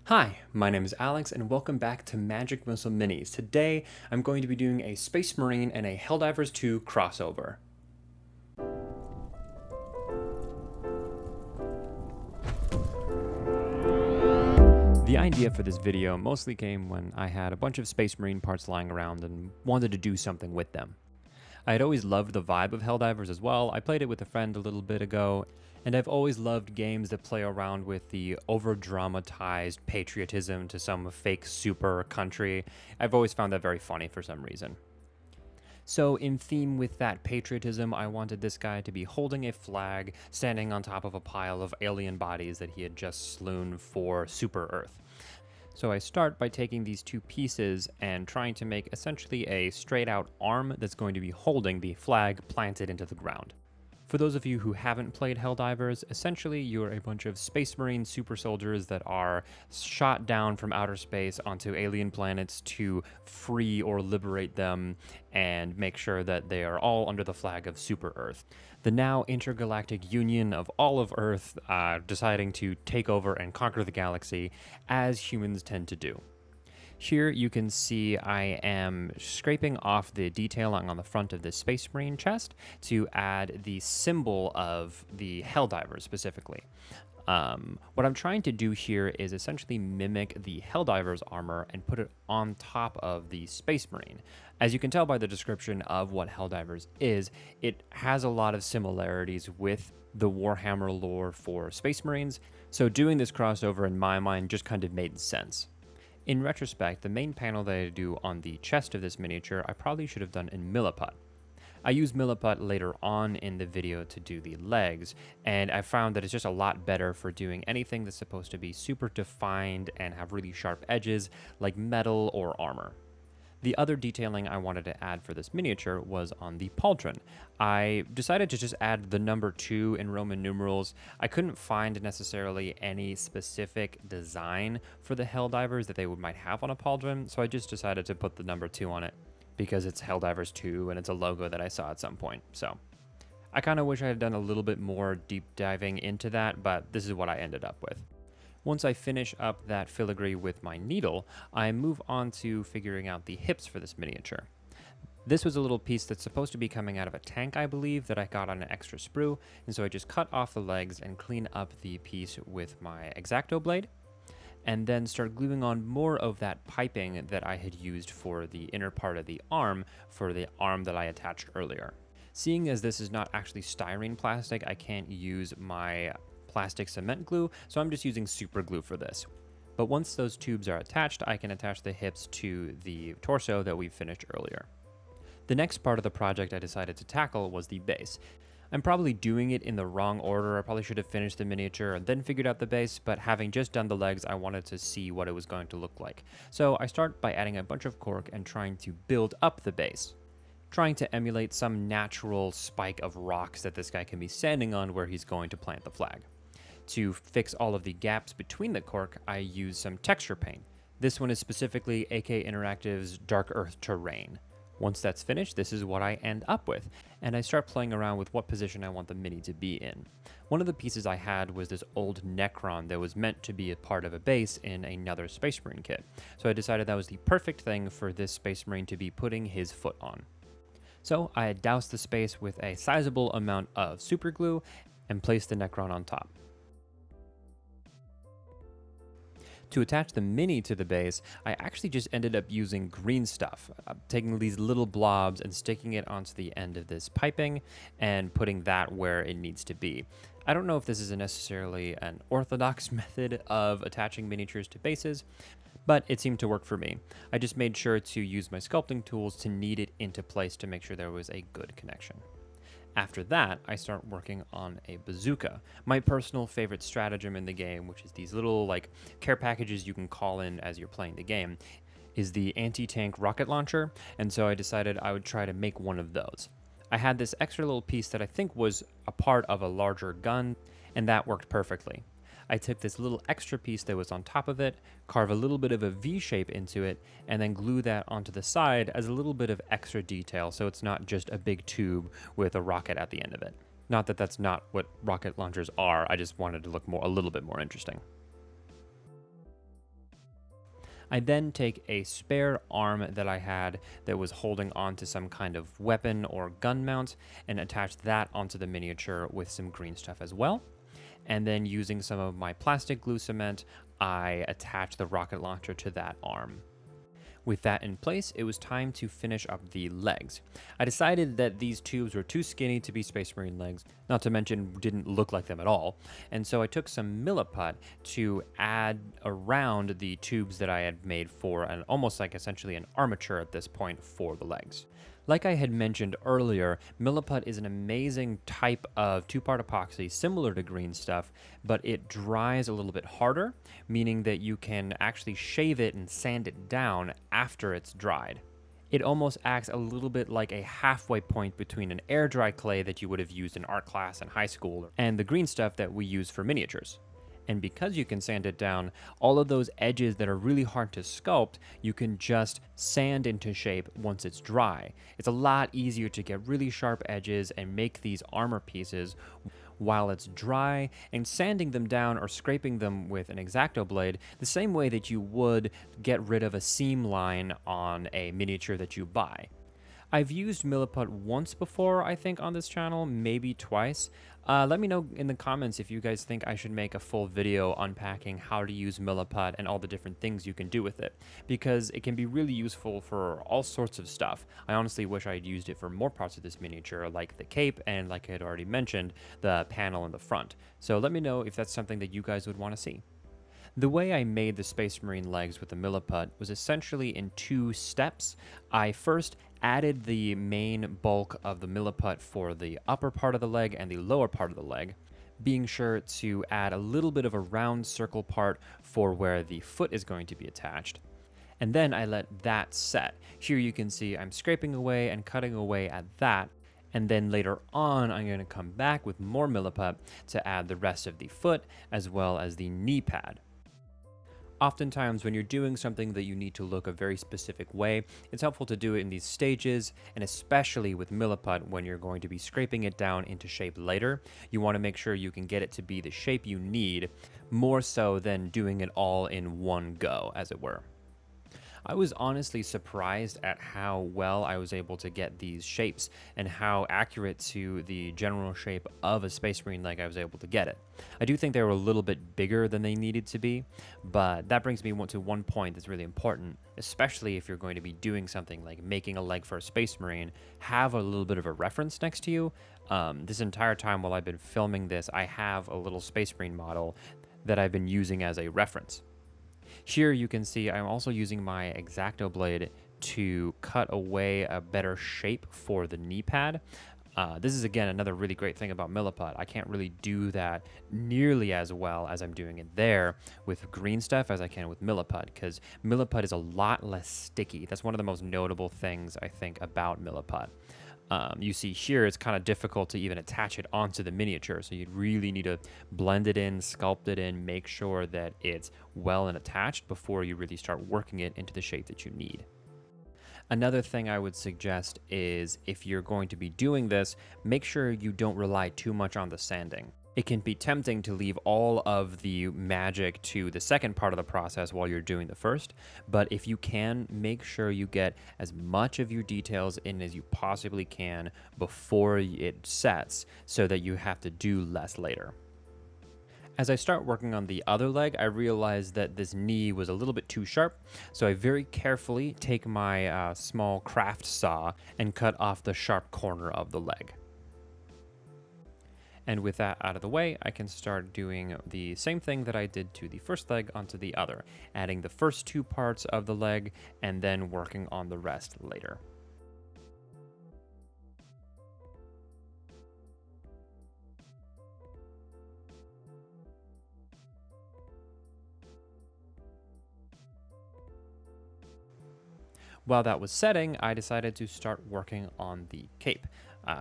Hi, my name is Alex and welcome back to Magic Missile Minis. Today I'm going to be doing a Space Marine and a Helldivers 2 crossover. The idea for this video mostly came when I had a bunch of Space Marine parts lying around and wanted to do something with them. I had always loved the vibe of Helldivers as well. I played it with a friend a little bit ago, and I've always loved games that play around with the over-dramatized patriotism to some fake super country. I've always found that very funny for some reason. So in theme with that patriotism, I wanted this guy to be holding a flag, standing on top of a pile of alien bodies that he had just slewn for Super Earth. So I start by taking these two pieces and trying to make essentially a straight out arm that's going to be holding the flag planted into the ground. For those of you who haven't played Helldivers, essentially you're a bunch of Space Marine super soldiers that are shot down from outer space onto alien planets to free or liberate them and make sure that they are all under the flag of Super Earth. The now intergalactic union of all of Earth deciding to take over and conquer the galaxy, as humans tend to do. Here you can see I am scraping off the detailing on the front of this Space Marine chest to add the symbol of the Helldivers specifically. What I'm trying to do here is essentially mimic the Helldivers armor and put it on top of the Space Marine. As you can tell by the description of what Helldivers is, it has a lot of similarities with the Warhammer lore for Space Marines, so doing this crossover in my mind just kind of made sense. In retrospect, the main panel that I do on the chest of this miniature, I probably should have done in Milliput. I use Milliput later on in the video to do the legs, and I found that it's just a lot better for doing anything that's supposed to be super defined and have really sharp edges, like metal or armor. The other detailing I wanted to add for this miniature was on the pauldron. I decided to just add the number 2 in Roman numerals. I couldn't find necessarily any specific design for the Helldivers that they might have on a pauldron, so I just decided to put the number 2 on it because it's Helldivers 2 and it's a logo that I saw at some point. So I kind of wish I had done a little bit more deep diving into that, but this is what I ended up with. Once I finish up that filigree with my needle, I move on to figuring out the hips for this miniature. This was a little piece that's supposed to be coming out of a tank, I believe, that I got on an extra sprue, and so I just cut off the legs and clean up the piece with my X-Acto blade, and then start gluing on more of that piping that I had used for the inner part of the arm for the arm that I attached earlier. Seeing as this is not actually styrene plastic, I can't use my plastic cement glue, so I'm just using super glue for this. But once those tubes are attached, I can attach the hips to the torso that we finished earlier. The next part of the project I decided to tackle was the base. I'm probably doing it in the wrong order. I probably should have finished the miniature and then figured out the base, but having just done the legs, I wanted to see what it was going to look like. So I start by adding a bunch of cork and trying to build up the base, trying to emulate some natural spike of rocks that this guy can be standing on where he's going to plant the flag. To fix all of the gaps between the cork, I use some texture paint. This one is specifically AK Interactive's Dark Earth Terrain. Once that's finished, this is what I end up with, and I start playing around with what position I want the mini to be in. One of the pieces I had was this old Necron that was meant to be a part of a base in another Space Marine kit, so I decided that was the perfect thing for this Space Marine to be putting his foot on. So I doused the space with a sizable amount of super glue and placed the Necron on top. To attach the mini to the base, I actually just ended up using green stuff, taking these little blobs and sticking it onto the end of this piping and putting that where it needs to be. I don't know if this is necessarily an orthodox method of attaching miniatures to bases, but it seemed to work for me. I just made sure to use my sculpting tools to knead it into place to make sure there was a good connection. After that, I start working on a bazooka, my personal favorite stratagem in the game, which is these little care packages you can call in as you're playing the game, is the anti-tank rocket launcher, and so I decided I would try to make one of those. I had this extra little piece that I think was a part of a larger gun, and that worked perfectly. I took this little extra piece that was on top of it, carve a little bit of a V shape into it, and then glue that onto the side as a little bit of extra detail so it's not just a big tube with a rocket at the end of it. Not that that's not what rocket launchers are, I just wanted to look a little bit more interesting. I then take a spare arm that I had that was holding onto some kind of weapon or gun mount and attach that onto the miniature with some green stuff as well. And then using some of my plastic glue cement, I attach the rocket launcher to that arm. With that in place, it was time to finish up the legs. I decided that these tubes were too skinny to be Space Marine legs, not to mention didn't look like them at all, and so I took some milliput to add around the tubes that I had made for an almost like essentially an armature at this point for the legs. Like I had mentioned earlier, milliput is an amazing type of two-part epoxy similar to green stuff, but it dries a little bit harder, meaning that you can actually shave it and sand it down after it's dried. It almost acts a little bit like a halfway point between an air dry clay that you would have used in art class in high school and the green stuff that we use for miniatures. And because you can sand it down, all of those edges that are really hard to sculpt, you can just sand into shape once it's dry. It's a lot easier to get really sharp edges and make these armor pieces while it's dry, and sanding them down or scraping them with an X-Acto blade the same way that you would get rid of a seam line on a miniature that you buy. I've used milliput once before, I think, on this channel, maybe twice. Let me know in the comments if you guys think I should make a full video unpacking how to use milliput and all the different things you can do with it, because it can be really useful for all sorts of stuff. I honestly wish I had used it for more parts of this miniature, like the cape and, like I had already mentioned, the panel in the front. So let me know if that's something that you guys would want to see. The way I made the Space Marine legs with the milliput was essentially in two steps. I first added the main bulk of the milliput for the upper part of the leg and the lower part of the leg, being sure to add a little bit of a round circle part for where the foot is going to be attached. And then I let that set. Here you can see I'm scraping away and cutting away at that. And then later on, I'm going to come back with more milliput to add the rest of the foot as well as the knee pad. Oftentimes, when you're doing something that you need to look a very specific way, it's helpful to do it in these stages, and especially with milliput when you're going to be scraping it down into shape later. You want to make sure you can get it to be the shape you need, more so than doing it all in one go, as it were. I was honestly surprised at how well I was able to get these shapes and how accurate to the general shape of a Space Marine leg I was able to get it. I do think they were a little bit bigger than they needed to be, but that brings me to one point that's really important, especially if you're going to be doing something like making a leg for a Space Marine. Have a little bit of a reference next to you. This entire time while I've been filming this, I have a little Space Marine model that I've been using as a reference. Here you can see I'm also using my X-Acto blade to cut away a better shape for the knee pad. This is, again, another really great thing about milliput. I can't really do that nearly as well as I'm doing it there with green stuff as I can with milliput, because milliput is a lot less sticky. That's one of the most notable things, I think, about milliput. You see here, it's kind of difficult to even attach it onto the miniature, so you really need to blend it in, sculpt it in, make sure that it's well and attached before you really start working it into the shape that you need. Another thing I would suggest is, if you're going to be doing this, make sure you don't rely too much on the sanding. It can be tempting to leave all of the magic to the second part of the process while you're doing the first, but if you can, make sure you get as much of your details in as you possibly can before it sets, so that you have to do less later. As I start working on the other leg, I realized that this knee was a little bit too sharp, so I very carefully take my small craft saw and cut off the sharp corner of the leg. And with that out of the way, I can start doing the same thing that I did to the first leg onto the other, adding the first two parts of the leg and then working on the rest later. While that was setting, I decided to start working on the cape.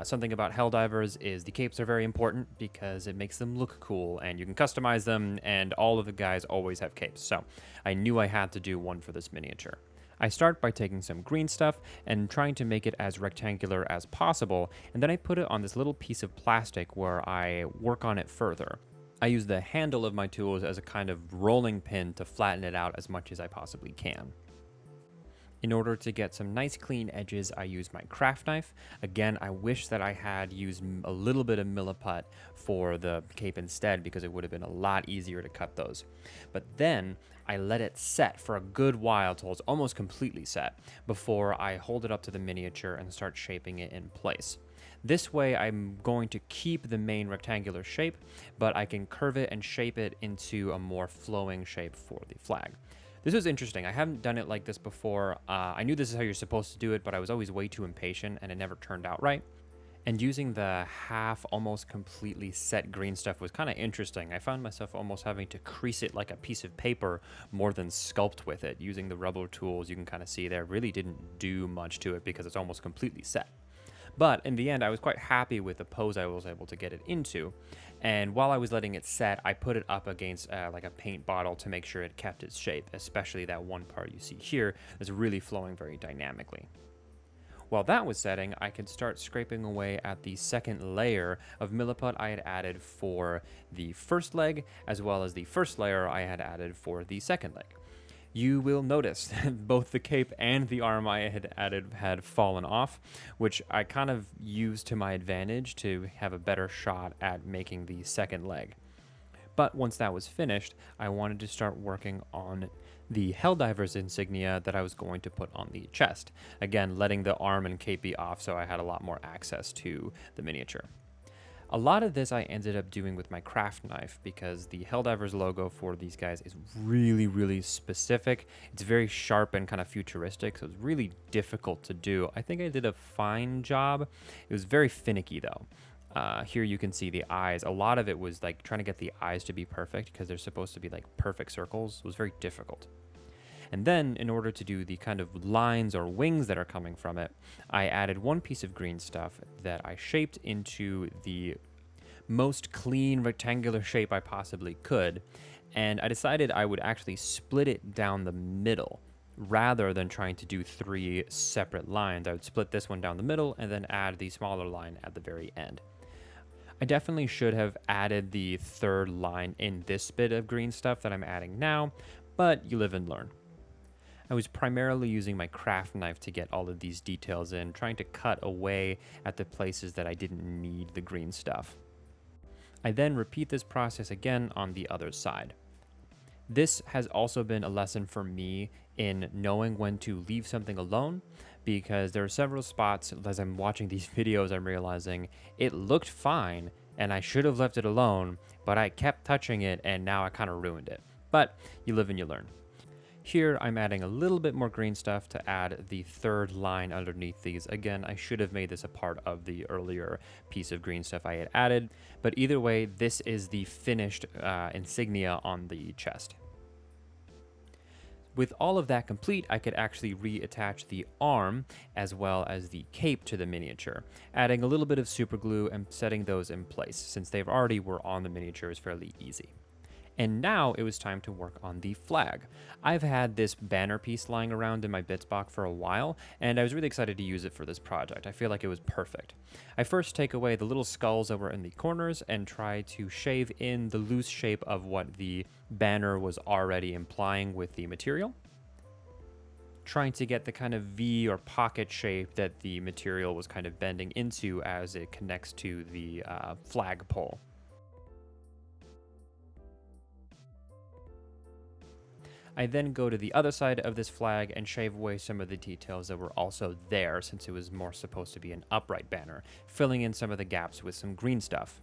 Something about Helldivers is the capes are very important because it makes them look cool and you can customize them, and all of the guys always have capes, so I knew I had to do one for this miniature. I start by taking some green stuff and trying to make it as rectangular as possible, and then I put it on this little piece of plastic where I work on it further. I use the handle of my tools as a kind of rolling pin to flatten it out as much as I possibly can. In order to get some nice clean edges, I use my craft knife. Again, I wish that I had used a little bit of milliput for the cape instead, because it would have been a lot easier to cut those. But then I let it set for a good while till it's almost completely set before I hold it up to the miniature and start shaping it in place. This way I'm going to keep the main rectangular shape, but I can curve it and shape it into a more flowing shape for the flag. This was interesting. I haven't done it like this before. I knew this is how you're supposed to do it, but I was always way too impatient and it never turned out right. And using the half almost completely set green stuff was kind of interesting. I found myself almost having to crease it like a piece of paper more than sculpt with it. Using the rubber tools, you can kind of see there really didn't do much to it because it's almost completely set. But in the end, I was quite happy with the pose I was able to get it into. And while I was letting it set, I put it up against like a paint bottle to make sure it kept its shape, especially that one part you see here that's really flowing very dynamically. While that was setting, I could start scraping away at the second layer of milliput I had added for the first leg, as well as the first layer I had added for the second leg. You will notice that both the cape and the arm I had added had fallen off, which I kind of used to my advantage to have a better shot at making the second leg. But once that was finished, I wanted to start working on the HELLDIVERS insignia that I was going to put on the chest. Again, letting the arm and cape be off so I had a lot more access to the miniature. A lot of this I ended up doing with my craft knife because the HELLDIVERS logo for these guys is really, really specific. It's very sharp and kind of futuristic, so it's really difficult to do. I think I did a fine job. It was very finicky though. Here you can see the eyes. A lot of it was like trying to get the eyes to be perfect because they're supposed to be like perfect circles. It was very difficult. And then in order to do the kind of lines or wings that are coming from it, I added one piece of green stuff that I shaped into the most clean rectangular shape I possibly could. And I decided I would actually split it down the middle rather than trying to do 3 separate lines. I would split this one down the middle and then add the smaller line at the very end. I definitely should have added the third line in this bit of green stuff that I'm adding now, but you live and learn. I was primarily using my craft knife to get all of these details in, trying to cut away at the places that I didn't need the green stuff. I then repeat this process again on the other side. This has also been a lesson for me in knowing when to leave something alone, because there are several spots as I'm watching these videos I'm realizing it looked fine and I should have left it alone, but I kept touching it and now I kind of ruined it. But you live and you learn. Here, I'm adding a little bit more green stuff to add the third line underneath these. Again, I should have made this a part of the earlier piece of green stuff I had added, but either way, this is the finished insignia on the chest. With all of that complete, I could actually reattach the arm as well as the cape to the miniature, adding a little bit of super glue and setting those in place, since they already were on the miniature. Is fairly easy. And now it was time to work on the flag. I've had this banner piece lying around in my bits box for a while, and I was really excited to use it for this project. I feel like it was perfect. I first take away the little skulls that were in the corners and try to shave in the loose shape of what the banner was already implying with the material, trying to get the kind of V or pocket shape that the material was kind of bending into as it connects to the flag pole. I then go to the other side of this flag and shave away some of the details that were also there, since it was more supposed to be an upright banner, filling in some of the gaps with some green stuff.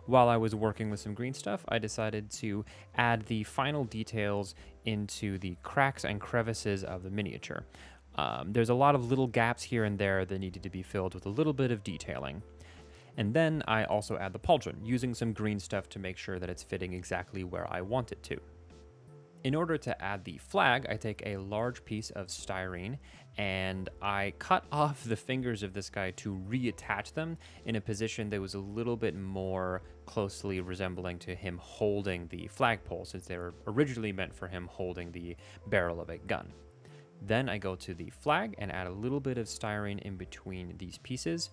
While I was working with some green stuff, I decided to add the final details into the cracks and crevices of the miniature. There's a lot of little gaps here and there that needed to be filled with a little bit of detailing. And then I also add the pauldron, using some green stuff to make sure that it's fitting exactly where I want it to. In order to add the flag, I take a large piece of styrene and I cut off the fingers of this guy to reattach them in a position that was a little bit more closely resembling to him holding the flagpole, since they were originally meant for him holding the barrel of a gun. Then I go to the flag and add a little bit of styrene in between these pieces,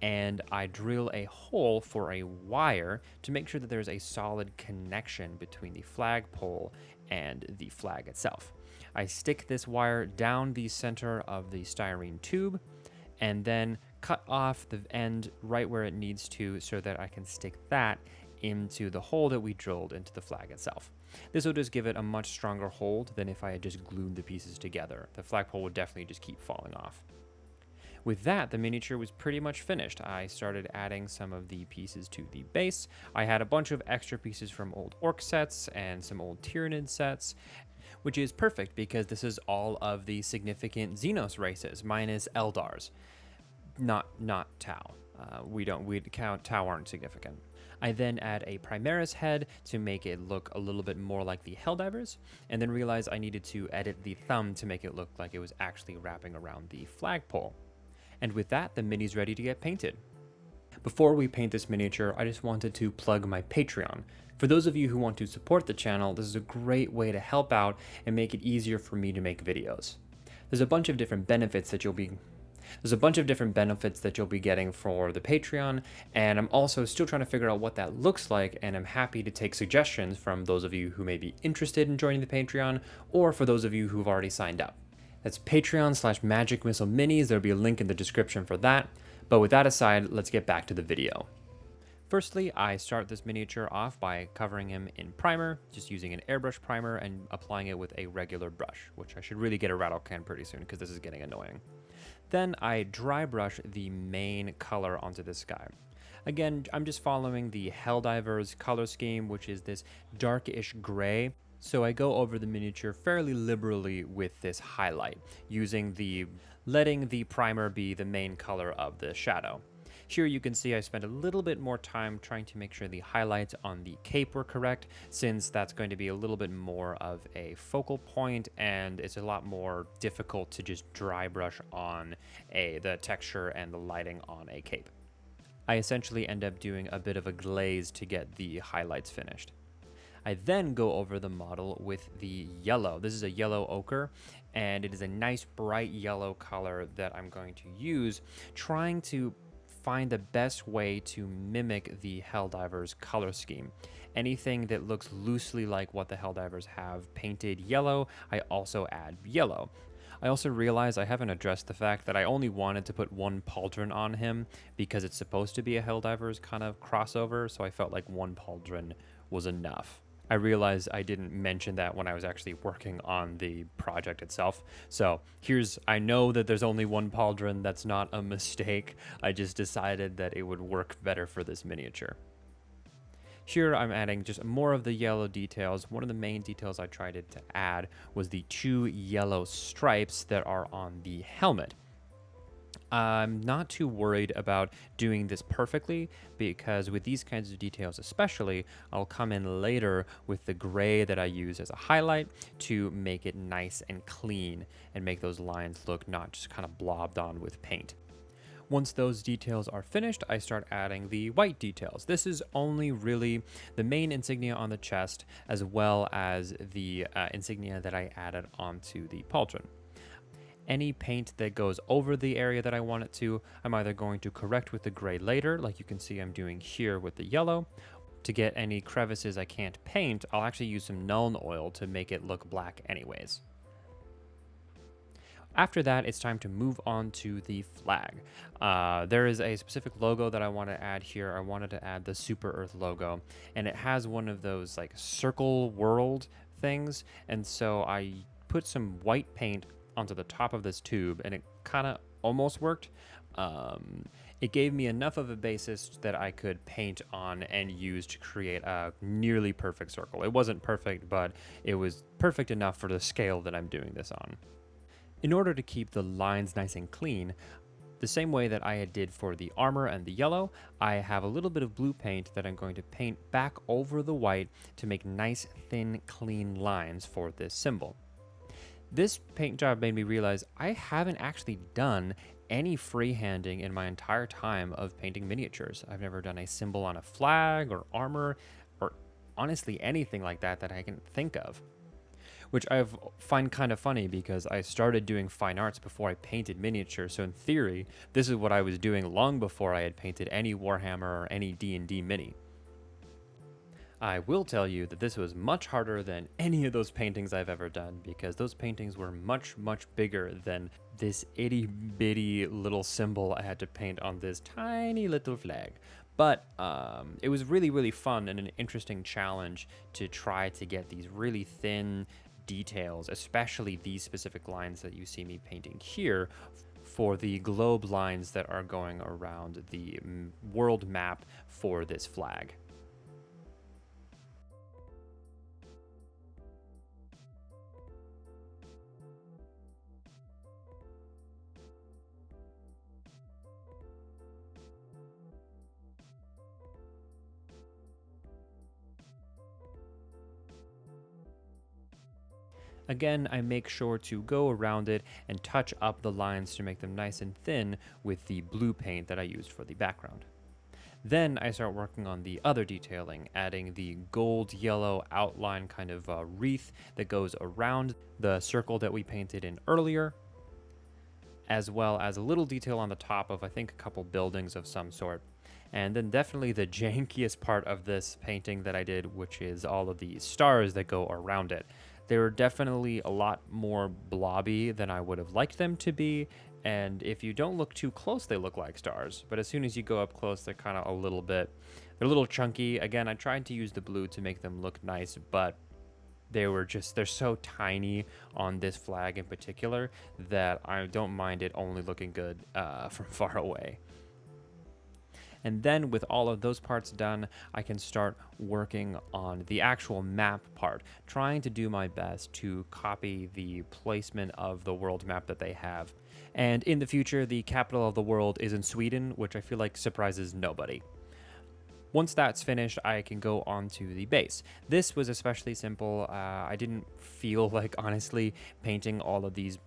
and I drill a hole for a wire to make sure that there's a solid connection between the flagpole and the flag itself. I stick this wire down the center of the styrene tube and then cut off the end right where it needs to so that I can stick that into the hole that we drilled into the flag itself. This will just give it a much stronger hold than if I had just glued the pieces together. The flagpole would definitely just keep falling off. With that, the miniature was pretty much finished. I started adding some of the pieces to the base. I had a bunch of extra pieces from old Orc sets and some old Tyranid sets, which is perfect because this is all of the significant Xenos races, minus Eldars. Not Tau. We count Tau aren't significant. I then add a Primaris head to make it look a little bit more like the Helldivers, and then realized I needed to edit the thumb to make it look like it was actually wrapping around the flagpole. And with that, the mini's ready to get painted. Before we paint this miniature, I just wanted to plug my Patreon. For those of you who want to support the channel, this is a great way to help out and make it easier for me to make videos. There's a bunch of different benefits that you'll be getting for the Patreon, and I'm also still trying to figure out what that looks like, and I'm happy to take suggestions from those of you who may be interested in joining the Patreon, or for those of you who've already signed up. That's Patreon/Magic Missile Minis. There'll be a link in the description for that. But with that aside, let's get back to the video. Firstly, I start this miniature off by covering him in primer, just using an airbrush primer and applying it with a regular brush, which I should really get a rattle can pretty soon because this is getting annoying. Then I dry brush the main color onto this guy. Again, I'm just following the Helldivers color scheme, which is this darkish gray. So I go over the miniature fairly liberally with this highlight, letting the primer be the main color of the shadow. Here you can see I spent a little bit more time trying to make sure the highlights on the cape were correct, since that's going to be a little bit more of a focal point and it's a lot more difficult to just dry brush on the texture and the lighting on a cape. I essentially end up doing a bit of a glaze to get the highlights finished. I then go over the model with the yellow. This is a yellow ochre, and it is a nice bright yellow color that I'm going to use, trying to find the best way to mimic the Helldivers color scheme. Anything that looks loosely like what the Helldivers have painted yellow, I also add yellow. I also realized I haven't addressed the fact that I only wanted to put one pauldron on him because it's supposed to be a Helldivers kind of crossover, so I felt like one pauldron was enough. I realized I didn't mention that when I was actually working on the project itself. So I know that there's only one pauldron. That's not a mistake. I just decided that it would work better for this miniature. Here I'm adding just more of the yellow details. One of the main details I tried to add was the 2 yellow stripes that are on the helmet. I'm not too worried about doing this perfectly because with these kinds of details especially, I'll come in later with the gray that I use as a highlight to make it nice and clean and make those lines look not just kind of blobbed on with paint. Once those details are finished, I start adding the white details. This is only really the main insignia on the chest as well as the insignia that I added onto the pauldron. Any paint that goes over the area that I want it to, I'm either going to correct with the gray later, like you can see I'm doing here with the yellow. To get any crevices I can't paint, I'll actually use some Nuln Oil to make it look black anyways. After that, it's time to move on to the flag. There is a specific logo that I want to add here. I wanted to add the Super Earth logo, and it has one of those like circle world things, and so I put some white paint onto the top of this tube, and it kind of almost worked. It gave me enough of a basis that I could paint on and use to create a nearly perfect circle. It wasn't perfect, but it was perfect enough for the scale that I'm doing this on. In order to keep the lines nice and clean, the same way that I did for the armor and the yellow, I have a little bit of blue paint that I'm going to paint back over the white to make nice, thin, clean lines for this symbol. This paint job made me realize I haven't actually done any freehanding in my entire time of painting miniatures. I've never done a symbol on a flag or armor or honestly anything like that that I can think of. which I find kind of funny because I started doing fine arts before I painted miniatures. So in theory, this is what I was doing long before I had painted any Warhammer or any D&D mini. I will tell you that this was much harder than any of those paintings I've ever done, because those paintings were much, much bigger than this itty bitty little symbol I had to paint on this tiny little flag. But it was really, really fun and an interesting challenge to try to get these really thin details, especially these specific lines that you see me painting here, for the globe lines that are going around the world map for this flag. Again, I make sure to go around it and touch up the lines to make them nice and thin with the blue paint that I used for the background. Then I start working on the other detailing, adding the gold yellow outline kind of wreath that goes around the circle that we painted in earlier, as well as a little detail on the top of, I think, a couple buildings of some sort. And then definitely the jankiest part of this painting that I did, which is all of the stars that go around it. They were definitely a lot more blobby than I would have liked them to be, and if you don't look too close, they look like stars. But as soon as you go up close, they're kind of they're a little chunky. Again, I tried to use the blue to make them look nice, but they're so tiny on this flag in particular that I don't mind it only looking good from far away. And then with all of those parts done, I can start working on the actual map part, trying to do my best to copy the placement of the world map that they have. And in the future, the capital of the world is in Sweden, which I feel like surprises nobody. Once that's finished, I can go on to the base. This was especially simple. I didn't feel like, honestly, painting all of these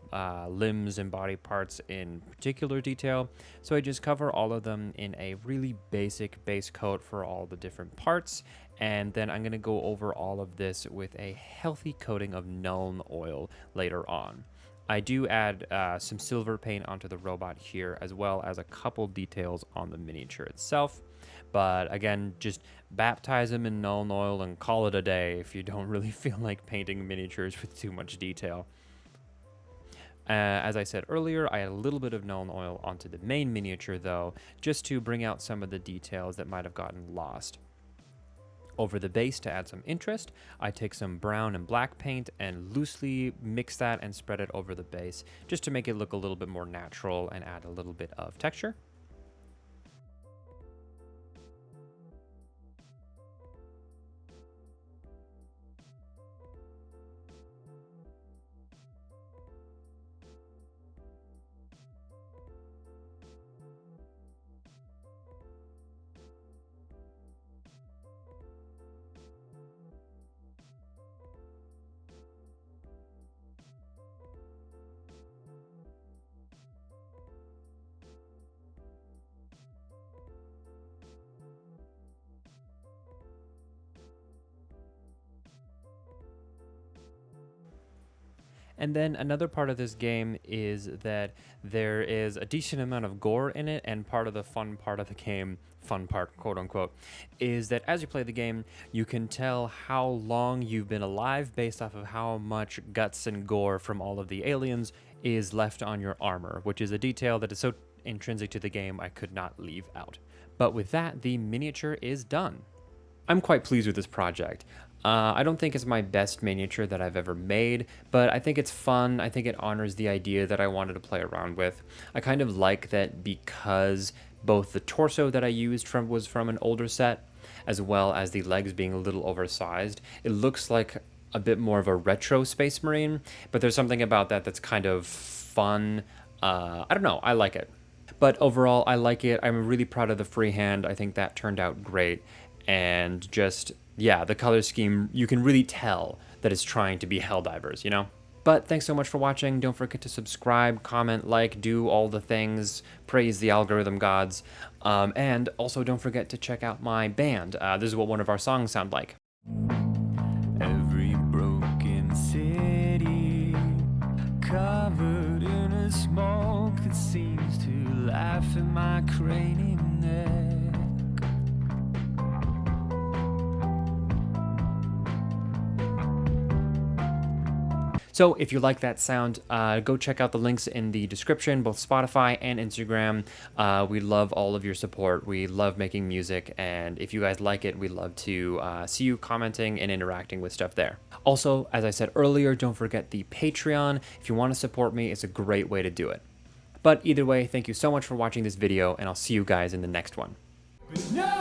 limbs and body parts in particular detail, so I just cover all of them in a really basic base coat for all the different parts, and then I'm going to go over all of this with a healthy coating of Nuln Oil later on. I do add some silver paint onto the robot here, as well as a couple details on the miniature itself. But again, just baptize them in Nuln Oil and call it a day if you don't really feel like painting miniatures with too much detail. As I said earlier, I add a little bit of Nuln Oil onto the main miniature though, just to bring out some of the details that might have gotten lost. Over the base, to add some interest, I take some brown and black paint and loosely mix that and spread it over the base, just to make it look a little bit more natural and add a little bit of texture. And then another part of this game is that there is a decent amount of gore in it, and part of the fun part of the game, fun part, quote unquote, is that as you play the game, you can tell how long you've been alive based off of how much guts and gore from all of the aliens is left on your armor, which is a detail that is so intrinsic to the game I could not leave out. But with that, the miniature is done. I'm quite pleased with this project. I don't think it's my best miniature that I've ever made, but I think it's fun. I think it honors the idea that I wanted to play around with. I kind of like that because both the torso that I used was from an older set, as well as the legs being a little oversized. It looks like a bit more of a retro Space Marine, but there's something about that that's kind of fun. I don't know, I like it. But overall, I like it. I'm really proud of the freehand. I think that turned out great. And just, yeah, the color scheme, you can really tell that it's trying to be Helldivers, you know? But thanks so much for watching. Don't forget to subscribe, comment, like, do all the things, praise the algorithm gods. And also don't forget to check out my band. This is what one of our songs sound like. Every broken city that seems to laugh at my craning neck. So if you like that sound, go check out the links in the description, both Spotify and Instagram. We love all of your support. We love making music, and if you guys like it, we love to see you commenting and interacting with stuff there. Also, as I said earlier, don't forget the Patreon. If you want to support me, it's a great way to do it. But either way, thank you so much for watching this video, and I'll see you guys in the next one. No!